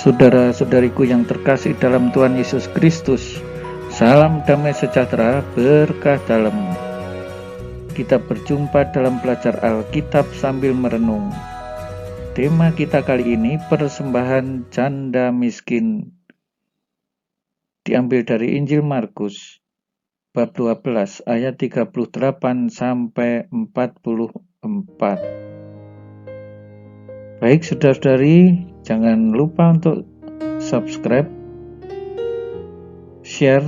Saudara-saudariku yang terkasih dalam Tuhan Yesus Kristus, salam damai sejahtera berkah dalammu. Kita berjumpa dalam belajar Alkitab sambil merenung. Tema kita kali ini persembahan janda miskin. Diambil dari Injil Markus bab 12 ayat 38 sampai 44. Baik saudara-saudari, jangan lupa untuk subscribe, share,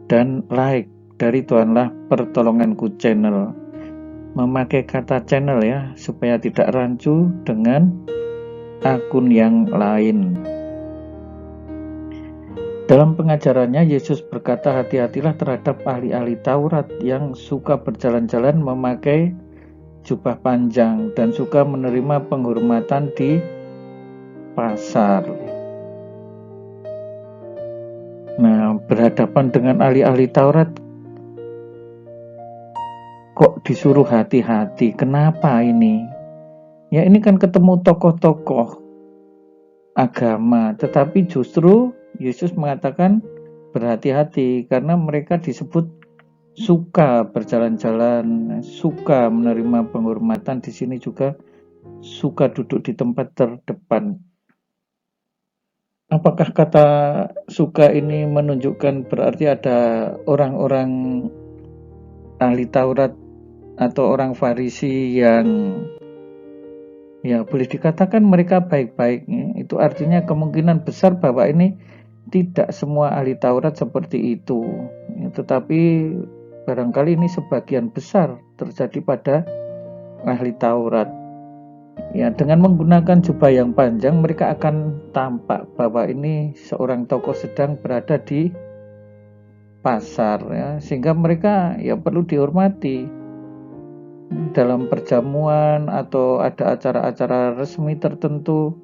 dan like dari Tuhanlah Pertolonganku channel. Memakai kata channel ya, supaya tidak rancu dengan akun yang lain. Dalam pengajarannya, Yesus berkata, hati-hatilah terhadap ahli-ahli Taurat yang suka berjalan-jalan memakai jubah panjang dan suka menerima penghormatan di pasar. Nah, berhadapan dengan ahli-ahli Taurat, kok disuruh hati-hati? Kenapa ini? Ya, ini kan ketemu tokoh-tokoh agama, tetapi justru Yesus mengatakan berhati-hati karena mereka disebut suka berjalan-jalan, suka menerima penghormatan. Di sini juga suka duduk di tempat terdepan. Apakah kata suka ini menunjukkan berarti ada orang-orang ahli Taurat atau orang Farisi yang ya boleh dikatakan mereka baik-baik? Itu artinya kemungkinan besar bahwa ini tidak semua ahli Taurat seperti itu, tetapi barangkali ini sebagian besar terjadi pada ahli Taurat. Ya, dengan menggunakan jubah yang panjang, mereka akan tampak bahwa ini seorang tokoh sedang berada di pasar, ya, sehingga mereka ya perlu dihormati. Dalam perjamuan atau ada acara-acara resmi tertentu,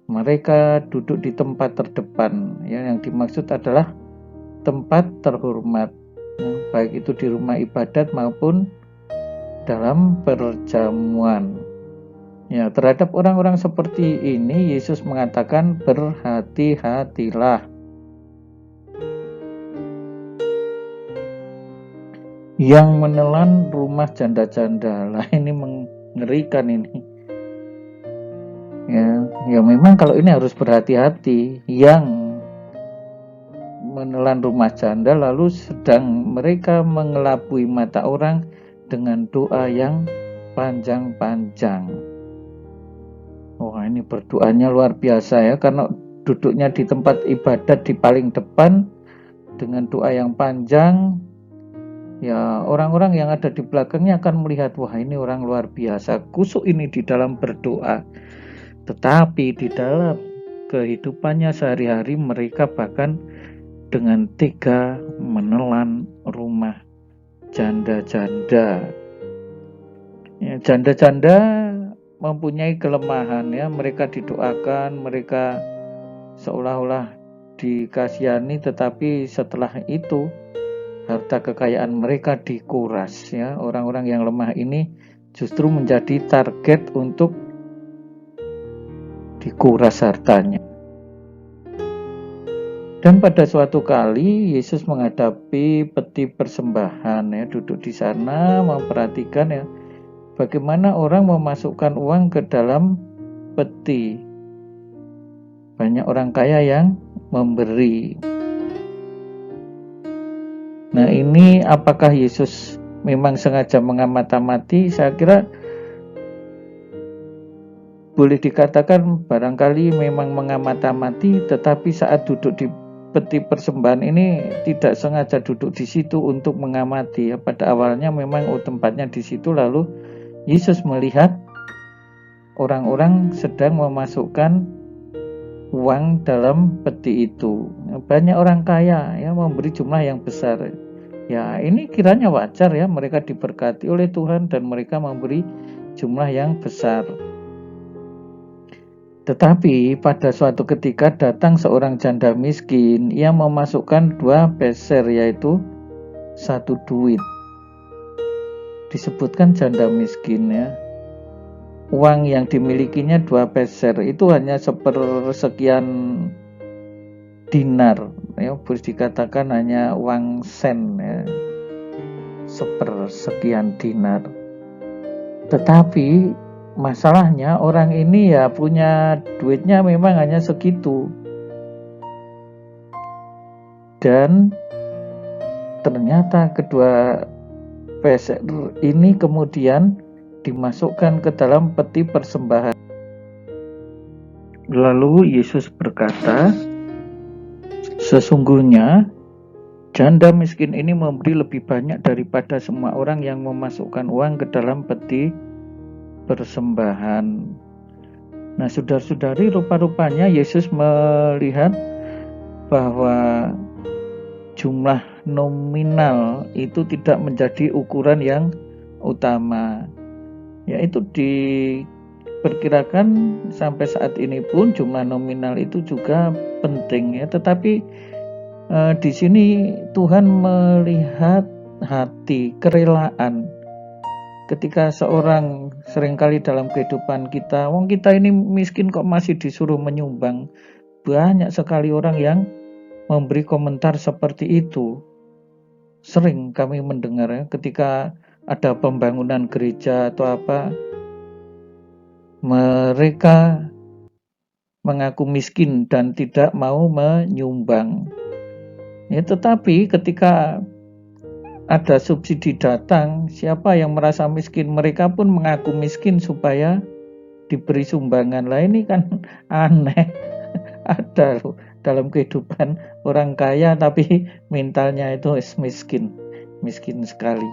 mereka duduk di tempat terdepan, ya, yang dimaksud adalah tempat terhormat, ya, baik itu di rumah ibadat maupun dalam perjamuan. Ya, terhadap orang-orang seperti ini Yesus mengatakan berhati-hatilah. Yang menelan rumah janda-janda, lah ini mengerikan ini. Ya memang kalau ini harus berhati-hati. Yang menelan rumah janda lalu sedang mereka mengelabui mata orang dengan doa yang panjang-panjang. Wah, ini berdoanya luar biasa ya, karena duduknya di tempat ibadat di paling depan dengan doa yang panjang. Ya, orang-orang yang ada di belakangnya akan melihat, wah ini orang luar biasa, kusuk ini di dalam berdoa. Tetapi di dalam kehidupannya sehari-hari mereka bahkan dengan tega menelan rumah janda-janda. Ya, janda-janda mempunyai kelemahan ya, mereka didoakan, mereka seolah-olah dikasihani, tetapi setelah itu harta kekayaan mereka dikuras ya. Orang-orang yang lemah ini justru menjadi target untuk dikuras hartanya. Dan pada suatu kali Yesus menghadapi peti persembahan ya, duduk di sana memperhatikan ya bagaimana orang memasukkan uang ke dalam peti. Banyak orang kaya yang memberi. Nah, ini apakah Yesus memang sengaja mengamati? Saya kira boleh dikatakan barangkali memang mengamati, tetapi saat duduk di peti persembahan ini tidak sengaja duduk di situ untuk mengamati. Pada awalnya memang tempatnya di situ, lalu Yesus melihat orang-orang sedang memasukkan uang dalam peti itu. Banyak orang kaya ya memberi jumlah yang besar. Ya, ini kiranya wajar ya, mereka diberkati oleh Tuhan dan mereka memberi jumlah yang besar. Tetapi pada suatu ketika datang seorang janda miskin yang memasukkan 2 peser, yaitu 1 duit. Disebutkan janda miskin ya. uang yang dimilikinya 2 peser, itu hanya sepersekian dinar, ya, boleh dikatakan hanya uang sen, ya, sepersekian dinar. Tetapi masalahnya orang ini ya punya duitnya memang hanya segitu, dan ternyata kedua peser ini kemudian dimasukkan ke dalam peti persembahan. Lalu Yesus berkata, sesungguhnya janda miskin ini memberi lebih banyak daripada semua orang yang memasukkan uang ke dalam peti persembahan. Nah, saudara-saudari, rupa-rupanya Yesus melihat bahwa jumlah nominal itu tidak menjadi ukuran yang utama. Yaitu diperkirakan sampai saat ini pun jumlah nominal itu juga penting, ya. Tetapi di sini Tuhan melihat hati, kerelaan. Ketika seorang seringkali dalam kehidupan kita, wong kita ini miskin kok masih disuruh menyumbang. Banyak sekali orang yang memberi komentar seperti itu. Sering kami mendengar, ya, ketika ada pembangunan gereja atau apa, mereka mengaku miskin dan tidak mau menyumbang. Ya, tetapi ketika ada subsidi datang, siapa yang merasa miskin, mereka pun mengaku miskin supaya diberi sumbangan. Lah ini kan aneh. Ada loh dalam kehidupan orang kaya tapi mentalnya itu miskin sekali.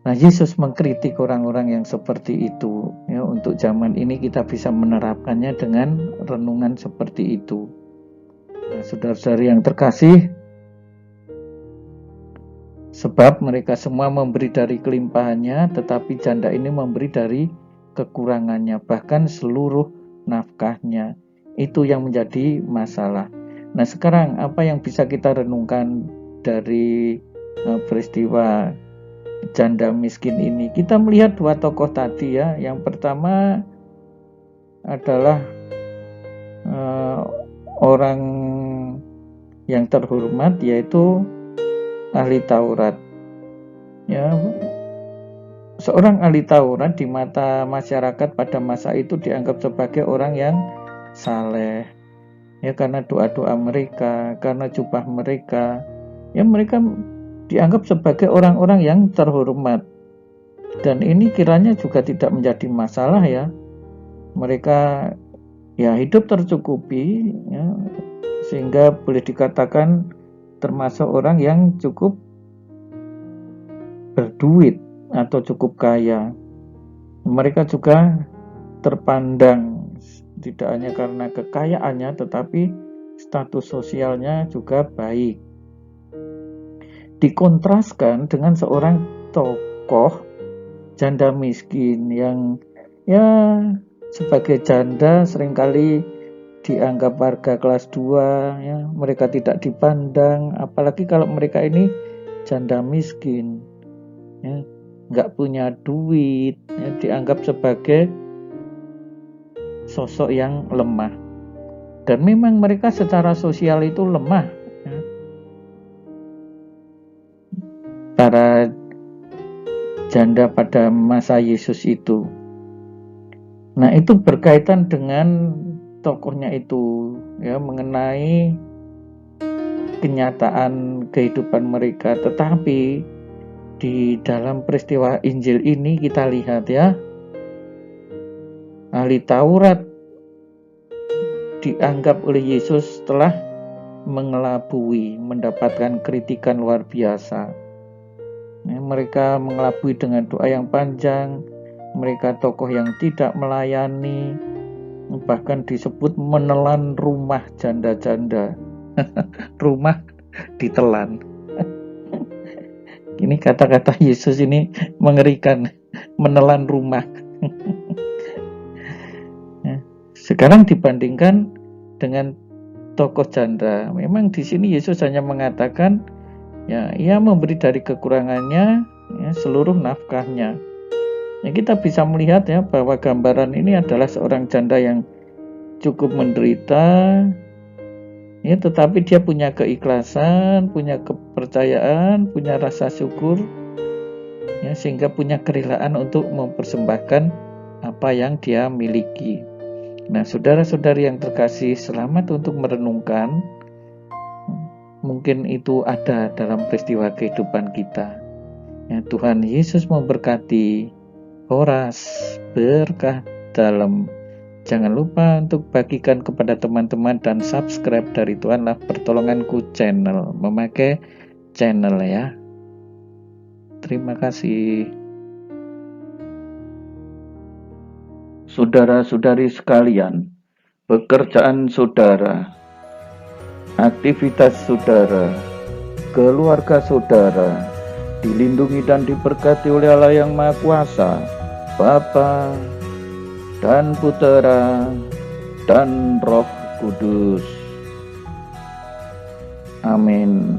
Nah, Yesus mengkritik orang-orang yang seperti itu, ya. Untuk zaman ini kita bisa menerapkannya dengan renungan seperti itu. Nah, saudara-saudari yang terkasih, sebab mereka semua memberi dari kelimpahannya, tetapi janda ini memberi dari kekurangannya, bahkan seluruh nafkahnya. Itu yang menjadi masalah. Nah, sekarang apa yang bisa kita renungkan dari peristiwa janda miskin ini? Kita melihat dua tokoh tadi, ya. Yang pertama adalah orang yang terhormat, yaitu ahli Taurat. Ya, seorang ahli Taurat di mata masyarakat pada masa itu dianggap sebagai orang yang saleh, ya, karena doa-doa mereka, karena jubah mereka, ya, mereka dianggap sebagai orang-orang yang terhormat. Dan ini kiranya juga tidak menjadi masalah, ya. Mereka ya hidup tercukupi, ya, sehingga boleh dikatakan termasuk orang yang cukup berduit atau cukup kaya. Mereka juga terpandang tidak hanya karena kekayaannya, tetapi status sosialnya juga baik. Dikontraskan dengan seorang tokoh janda miskin yang, ya, sebagai janda seringkali dianggap warga kelas 2, ya. Mereka tidak dipandang, apalagi kalau mereka ini janda miskin, ya, nggak punya duit, ya, dianggap sebagai sosok yang lemah. Dan memang mereka secara sosial itu lemah, ya. Para janda pada masa Yesus itu. Nah, itu berkaitan dengan tokohnya itu, ya, mengenai kenyataan kehidupan mereka. Tetapi di dalam peristiwa Injil ini kita lihat, ya, ahli Taurat dianggap oleh Yesus telah mengelabui, mendapatkan kritikan luar biasa. Mereka mengelabui dengan doa yang panjang, mereka tokoh yang tidak melayani, bahkan disebut menelan rumah janda-janda. Rumah ditelan. Ini kata-kata Yesus ini mengerikan, menelan rumah. Sekarang dibandingkan dengan tokoh janda, memang di sini Yesus hanya mengatakan, ya, ia memberi dari kekurangannya, ya, seluruh nafkahnya. Ya, kita bisa melihat ya bahwa gambaran ini adalah seorang janda yang cukup menderita, ya, tetapi dia punya keikhlasan, punya kepercayaan, punya rasa syukur, ya, sehingga punya kerelaan untuk mempersembahkan apa yang dia miliki. Nah, saudara-saudari yang terkasih, selamat untuk merenungkan. Mungkin itu ada dalam peristiwa kehidupan kita. Ya, Tuhan Yesus memberkati. Horas berkah dalam. Jangan lupa untuk bagikan kepada teman-teman dan subscribe dari Tuhanlah Pertolonganku channel, memakai channel ya. Terima kasih. Saudara-saudari sekalian, pekerjaan saudara, aktivitas saudara, keluarga saudara dilindungi dan diberkati oleh Allah yang Maha Kuasa, Bapa dan Putera dan Roh Kudus. Amin.